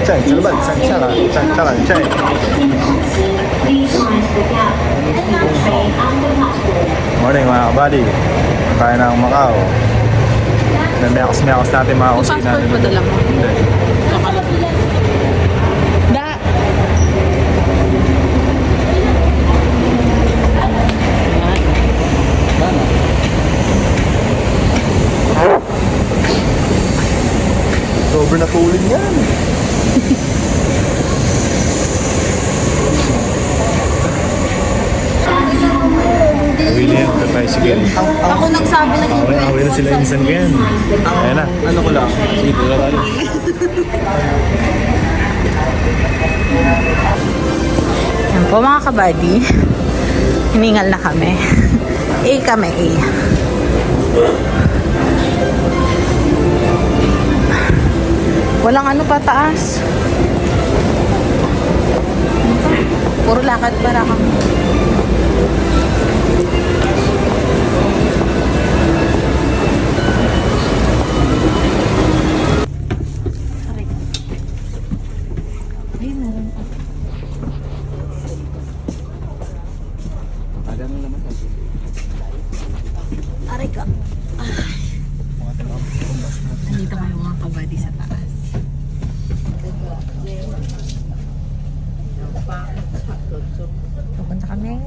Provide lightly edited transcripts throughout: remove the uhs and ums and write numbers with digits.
站直了吧，站。Morning mga kabady. Kaya ng Macau. Meows natin mga kusina. Passport ba dala mo? Hindi. Da. Sobrang na po ulit yan. Awili yan, tricycle. Ako nagsabi na Away na sila insan ko yan. Ayan na. Ano ko lang? Sige, wala tayo. Yan po mga kabady. Hiningal na kami. Kami. Walang ano pataas. Puro lakad para kami. Aray ka. Nandito kayo mga kabady sa taas. Pupunta kami.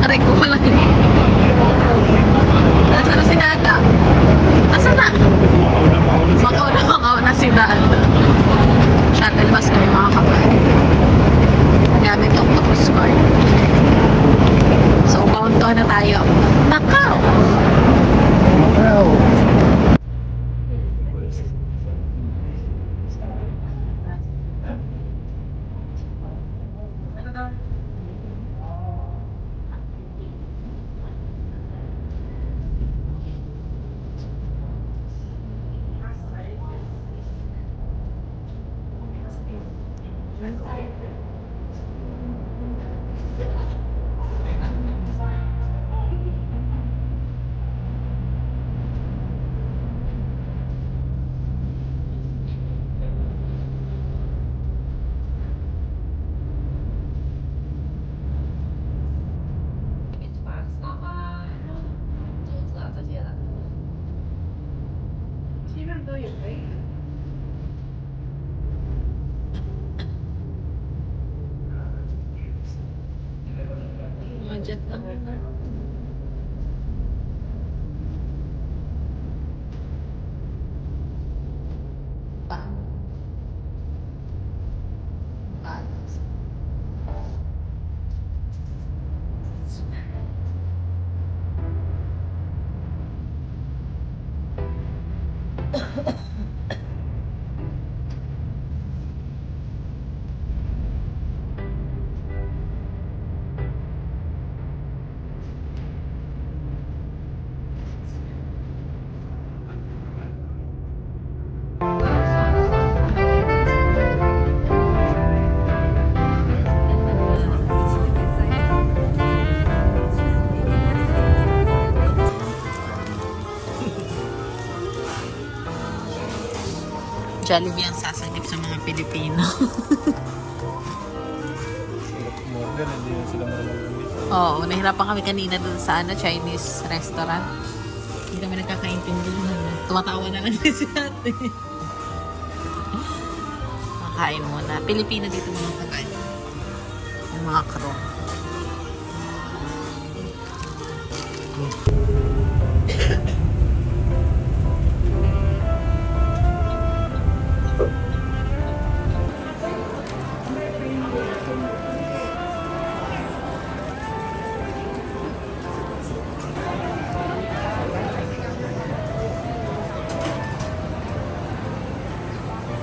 Aray ko pala. Nasaan na si Dada? Nasaan na? Makaw na si Dada. Shuttle bus kami mga kapatid. Gamit ang Octopus Card. So, bound to na tayo. Macau! Jet lang. Jollibee ang sasagip sa mga Pilipino. Modern, hindi na sila marunong dito. Oo, nahirapan kami kanina dun sa Chinese restaurant. Hindi kami nagkakaintindihan. Tumatawa na lang din si ate. Makain muna. Pilipino dito mga kabayan. Yung mga crew.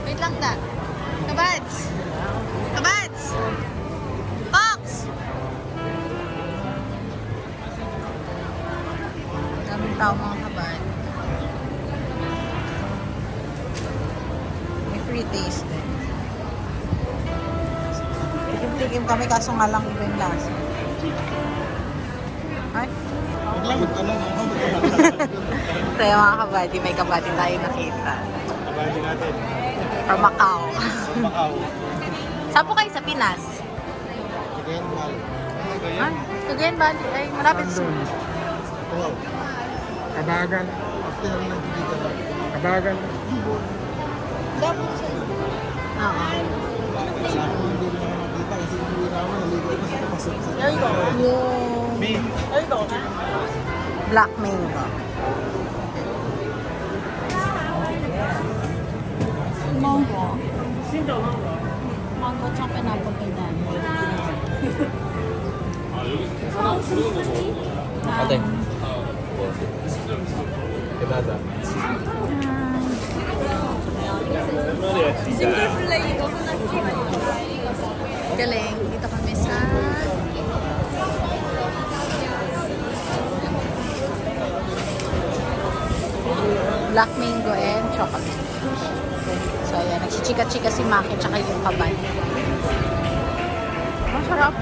Wait lang na. Kabads! Kabads! Fox! Daming tao mga kabad. May free taste din. Tikim-tikim kami kaso nga lang iba yung lasa. Ay? Kaya mga kabady, may kabady tayo nakita. Kabali natin. From Macau. Macau. Saan po kayo sa Pinas? Cagayan Valley. Ay, Cagayan Valley. Ay, malapit sa... Wow. Kabagan. After ng Kikita. Kabagan. Dapat sa... Oo. Sa ako hindi na makita kasi hindi naman naligo ko sa kapasok. Yung... Me. Black mango. Mango. Mango tsaka pineapple kay Dan. Ate. Kenada. Galing. Dito kami sa... Black mango and chocolate. So, ayan. Nagsichika-chika si Maki tsaka yung kabay. Masarap.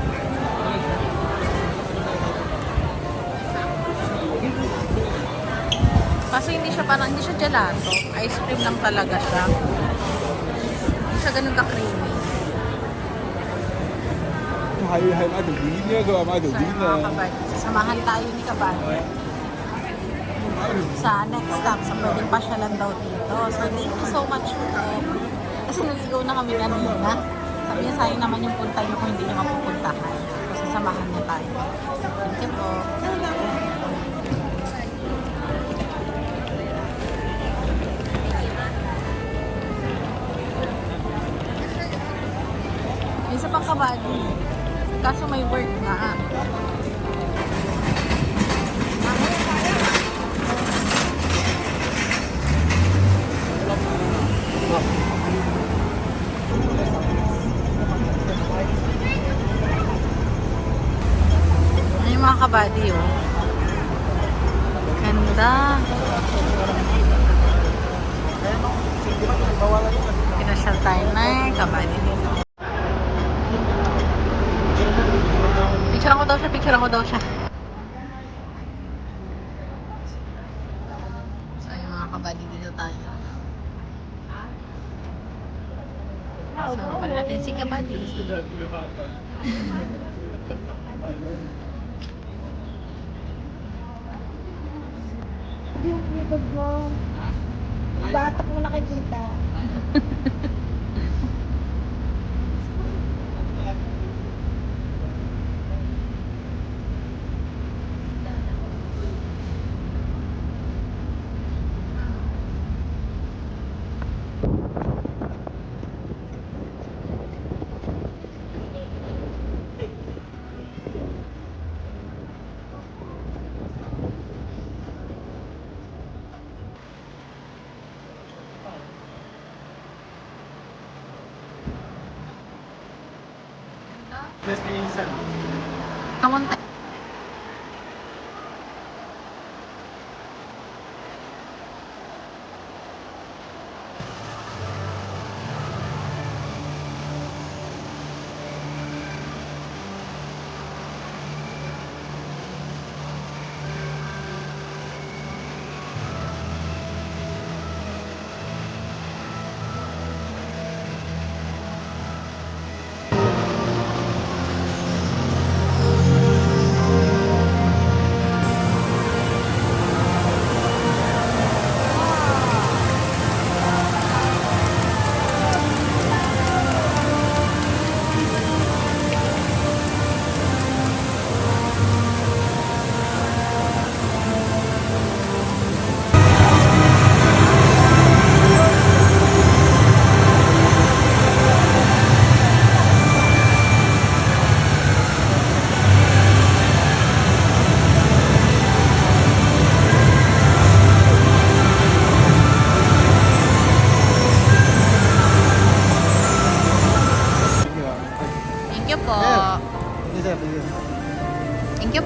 Kaso hindi siya parang, hindi siya gelato. Ice cream lang talaga siya. Hindi siya ganun ka-creamy. Hay ma được ví nhé cơ ma được So, ví mga là kabay, sasamahan tayo ni kabay. Sa next stop, sa pwedeng pasyalan daw dito. So, thank you so much po. Kasi naligaw na kami kanina. Sabi niya, sayang naman yung punta niyo kung hindi niyo mapupuntahan. So, sasamahan niya tayo. Thank you po. May isa pang kabady. Kaso may work na. Ano yung mga kabady, oh? Ganda. Pinasyal tayo na eh, kabady dito. Picture ko daw siya, picture ko daw siya. So, yung mga kabady dito tayo. So, pala natin si kabady. Yung libag mo. Batak mo nakikita. Kamunta.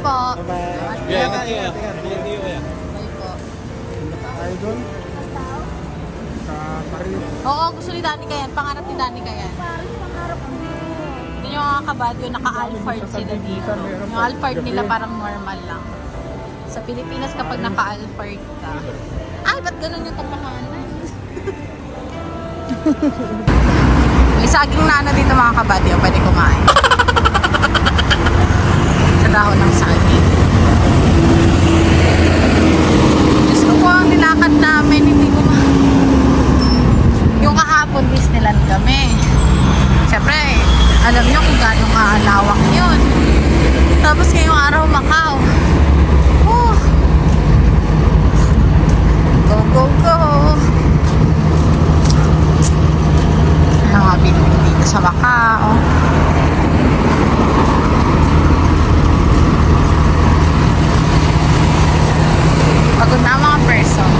po. Yeah, ingat. Bye po. Tayo doon. Sa Paris. Oo, gusto ni Danica yan. Pangarap ni Danica yan. Yun yung mga kabadyo, naka-Alphard sila dito. Yung Alphard nila parang normal lang. Sa Pilipinas kapag naka-Alphard ka. Ay, ba't ganun yung tapahanan? May saging na ano dito mga kabadyo, pwede kumain. Sa dahon ng saging. Diyos ko po ang nilakad namin, hindi ko yung kahapon Disneyland kami. Siyempre, alam nyo kung gano'ng kaalawak yun. Tapos ngayong araw Macau. Oh. Go, go, go. Ano nga binili dito sa Macau. Pagod na ang mga person.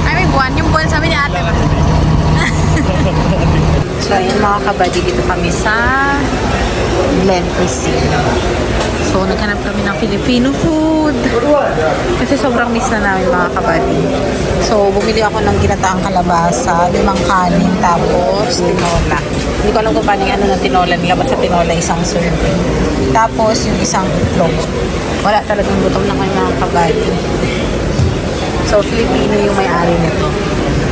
Ay, may buwan. Yung buwan sabi ni ate. So, ayun mga kabady, dito kami sa Glen Cuisine. So, naghanap kami ng Filipino food. Kasi sobrang miss na namin mga kabady. So, bumili ako ng ginataang kalabasa, 5 kanin, tapos tinola. Hindi ko alam kung paano yung ano ng tinola nila. Ba't sa tinola isang serving. Tapos, yung isang itlog. Wala talagang gutom na kayo mga kabady. So, Filipino yung may-ari nito.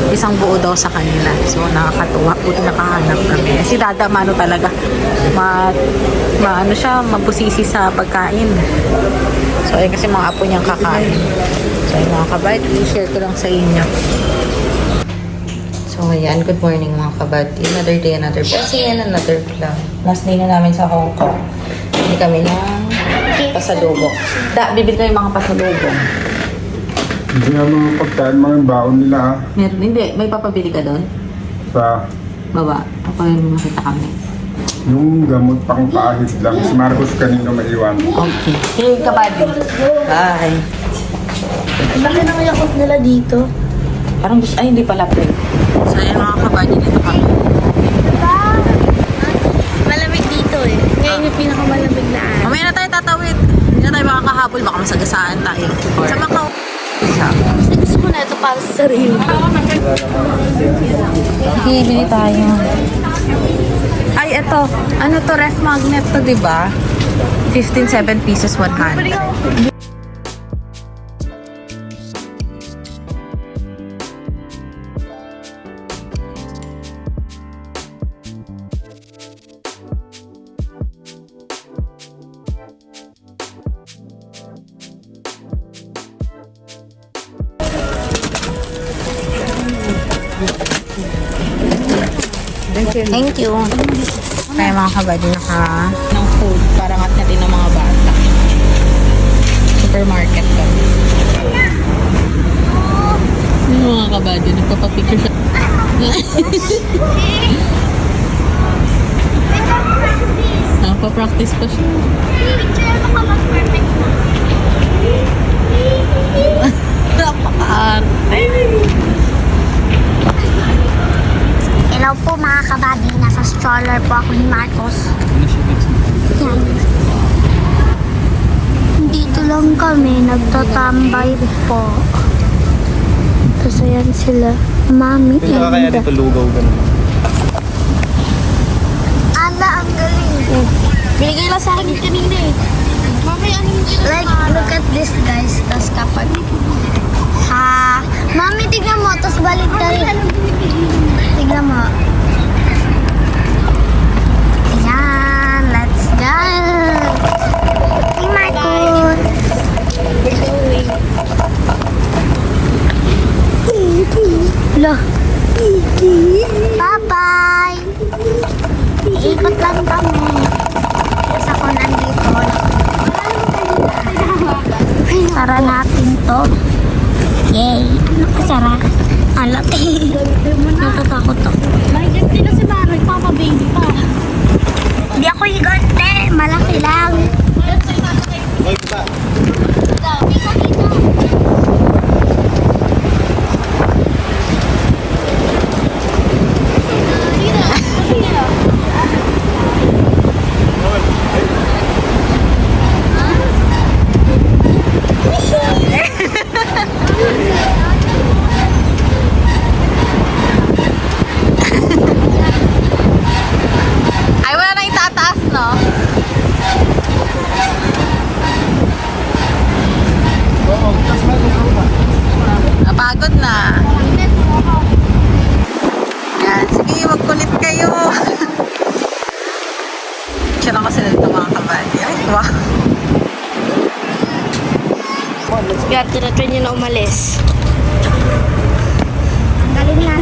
Isang buo daw sa kanila. So, nakakatuwa. Buti nakahanap kami. Si Dada, mano talaga. Ano siya, mabusisi sa pagkain. So, ayun kasi mga apo niyang kakain. So, ayun mga kabady, i-share ko lang sa inyo. So, ayan. Good morning mga kabady. Another day, another blessing, and another vlog. Last day na namin sa Hong Kong. Bili kami ng pasalubong. Bibili kami mga pasalubong. Hindi nga mga pagkain, mga baon nila ah. Meron, hindi. May papabili ka doon? Sa Baba. Ako yung makita kami. yung gamot pang paahit lang. Si Marcos kanino maiwan. Okay. Sige ka, buddy. Bye. Laki ng yakot nila dito. Parang gusto, ay hindi pala pre. So ayan mga kabady, dito kami. Malamig dito eh. Ngayon yung pinakamalamig na araw. Mamaya na tayo tatawid. Hindi na tayo makakahabol, baka masagasaan tayo. Sa Macau. Isa. Gusto ko na ito para sa sarili. Okay, bili tayo. Ay, ito. Ano to? Ref magnet to, diba? 15, 7 pieces, 100. Thank you. Kaya mga kabady naka ng food para mat natin ng mga bata. Supermarket kami. Yung mga kabady, nagpapapicture siya. Nakapapractice pa siya. Napaka-arte. Hello po mga kabady. Nasa stroller po ako ni Marcos. Yan. Dito lang kami. Nagtatambay po. Tapos ayan sila. Mami and Kaya dito lugaw ganun. Ala, ang galing. Binigay lang sa akin yung kanina eh. Mami, ano yung like, look at this guys. Tapos kapag ha, Mami, tignan mo. Tapos balik tayo. Tignan mo. Ayan, let's go. Hey, Marcos. We're going. Lah. Bye-bye. Ikot lang kami. Tapos ako nandito. Tara natin to. Yay. Nakasara. Alat eh. Natatakot ako. Mahigante na si Mara. Papa baby pa. Hindi ako higante. Malaki lang. Hoy, pa. kayo. Siya lang kasi dito mga kabady. Ay, wow. Kaya tinatry niyo na umalis. Galing na.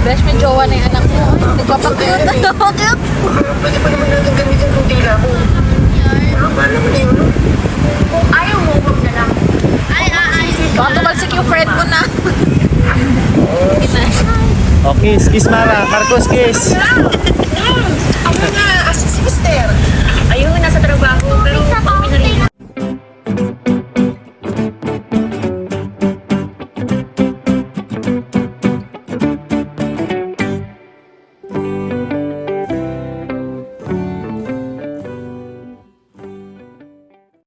Besh, may jowa na yung anak mo. Ay, nagpapakute. Nagpapakute. Pwede pa naman natin gamitin kung tila ko. Mahal naman yun. Kung ayaw mo, huwag na lang. Baka tumalsik yung friend mo na. Oh, kiss, kiss Mara. Marcos, kiss.